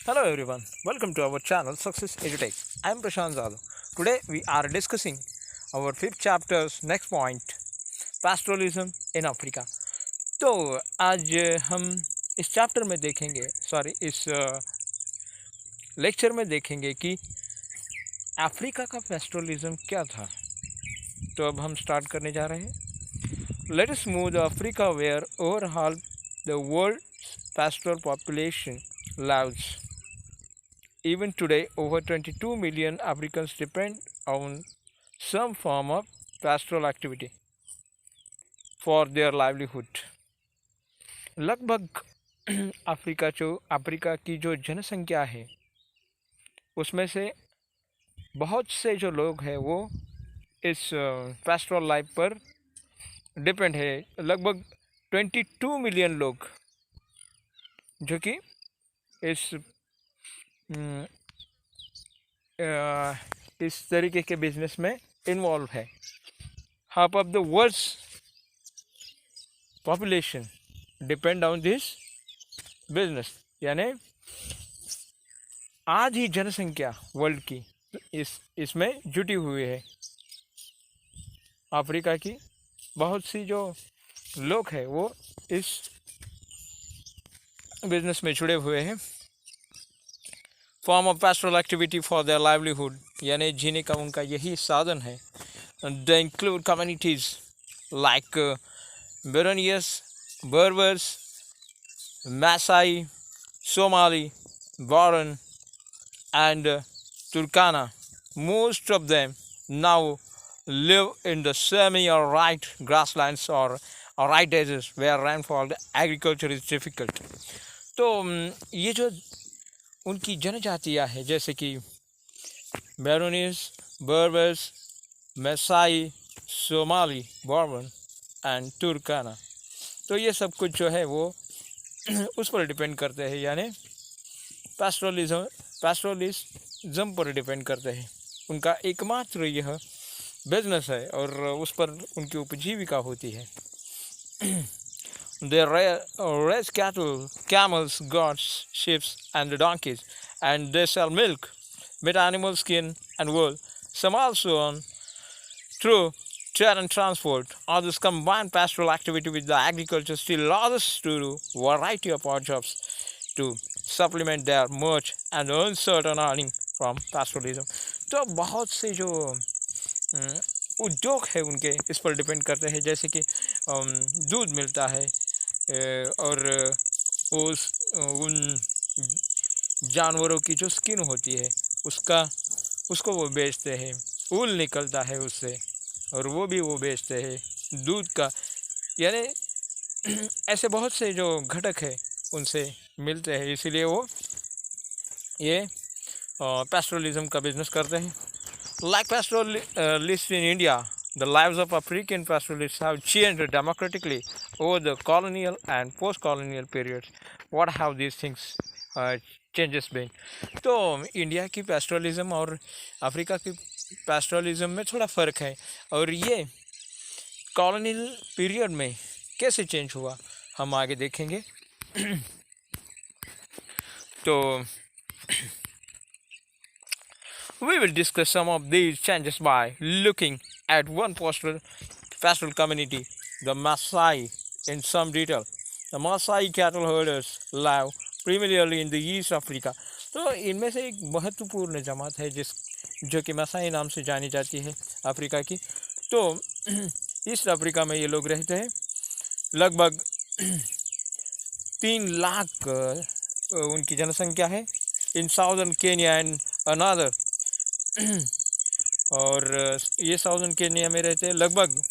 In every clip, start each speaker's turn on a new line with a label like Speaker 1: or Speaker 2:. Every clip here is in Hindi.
Speaker 1: Hello everyone, welcome to our channel Success Edutech. I am Prashant Jadhav. Today we are discussing our fifth chapter's next point, pastoralism in Africa. तो आज हम इस चैप्टर में देखेंगे इस लेक्चर में देखेंगे कि अफ्रीका का पेस्ट्रोलिज्म क्या था। तो अब हम स्टार्ट करने जा रहे हैं। Let us move the Africa where overall the world pastoral population lives. Even today, over 22 million Africans depend on some form of pastoral activity for their livelihood. लगभग अफ्रीका की जो जनसंख्या है उसमें से बहुत से जो लोग हैं वो इस पेस्टोरल लाइफ पर डिपेंड है। लगभग 22 मिलियन लोग जो कि इस तरीके के बिजनेस में इन्वॉल्व है। Half of the world's population depend on this business, यानी आधी जनसंख्या वर्ल्ड की इसमें जुटी हुई है। अफ्रीका की बहुत सी जो लोग हैं वो इस बिजनेस में जुड़े हुए हैं। Form of pastoral activity for their livelihood, यानी जीने का उनका यही साधन है। They include communities like Bedouins, Berbers, Maasai, Somali, Boran and Turkana. Most of them now live in the semi-arid grasslands or arid areas where rainfall agriculture is difficult. तो ये जो उनकी जनजातियाँ हैं जैसे कि बेरोनीस, बर्बर्स, मैसाई, सोमाली, बॉर्बन एंड तुर्काना, तो ये सब कुछ जो है वो उस पर डिपेंड करते हैं, यानी पैस्टोरलिज्म पर डिपेंड करते हैं। उनका एकमात्र यह बिजनेस है और उस पर उनकी उपजीविका होती है। They raise cattle, camels, goats, sheep and donkeys, and they sell milk, meat, animal skin and wool. Some also on through trade and transport. Others combine pastoral activity with the agriculture. Still others to do variety of odd jobs to supplement their merch and earn certain earning from pastoralism. तो बहुत से जो उद्योग है उनके इस पर डिपेंड करते हैं, जैसे कि दूध मिलता है और उन जानवरों की जो स्किन होती है उसको वो बेचते हैं, ऊल निकलता है उससे और वो बेचते हैं दूध का, यानी ऐसे बहुत से जो घटक है उनसे मिलते हैं, इसीलिए वो ये पेस्टोरलिज्म का बिजनेस करते हैं। Like pastoralists in India, the lives of African pastoralists have changed democratically over the colonial and post-colonial periods. What have these things changes been? तो इंडिया की पेस्टोरलिज्म और अफ्रीका की पेस्टोरलिज्म में थोड़ा फ़र्क है और ये कॉलोनियल पीरियड में कैसे चेंज हुआ हम आगे देखेंगे। तो we will discuss some of these changes by looking at one pastoral community, the Maasai, in some detail. The Maasai cattle herders live primarily in the East Africa. तो इनमें से एक महत्वपूर्ण जमात है जो कि मासाई नाम से जानी जाती है अफ्रीका की। तो ईस्ट अफ्रीका में ये लोग रहते हैं। लगभग 3 लाख उनकी जनसंख्या है। इन साउदर्न केन्या एंड अनदर, और ये साउदर्न केन्या में रहते हैं। लगभग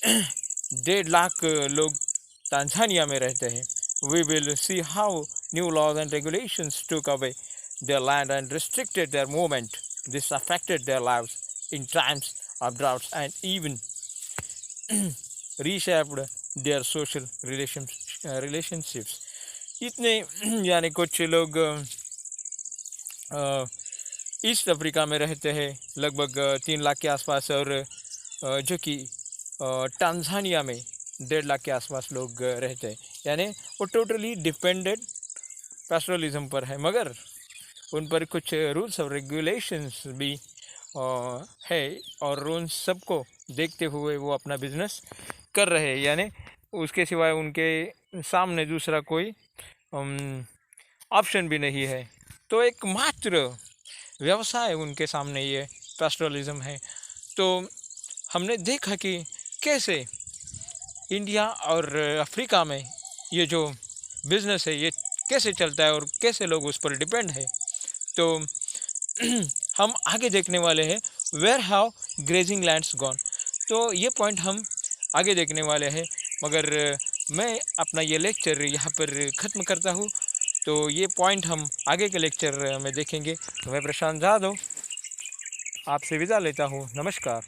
Speaker 1: 1.5 लाख लोग तांजानिया में रहते हैं। We will see how new laws and regulations took away their land and restricted their movement. This affected their lives in times of droughts and even reshaped their social relationships. इतने यानी कुछ लोग ईस्ट अफ्रीका में रहते हैं, लगभग 3 लाख के आसपास, और जो कि टांजानिया में 1.5 लाख के आसपास लोग रहते हैं। यानी वो टोटली डिपेंडेड पैस्टोरलिज्म पर है, मगर उन पर कुछ रूल्स और रेगुलेशंस भी है, और उन सबको देखते हुए वो अपना बिजनेस कर रहे हैं। यानी उसके सिवाय उनके सामने दूसरा कोई ऑप्शन भी नहीं है। तो एकमात्र व्यवसाय उनके सामने ये पैस्टोरलिज्म है। तो हमने देखा कि कैसे इंडिया और अफ्रीका में ये जो बिज़नेस है ये कैसे चलता है और कैसे लोग उस पर डिपेंड है। तो हम आगे देखने वाले हैं where how grazing lands gone. तो ये पॉइंट हम आगे देखने वाले हैं, मगर मैं अपना ये लेक्चर यहाँ पर ख़त्म करता हूँ। तो ये पॉइंट हम आगे के लेक्चर में देखेंगे। तो मैं प्रशांत जाधव आपसे विदा लेता हूँ। नमस्कार।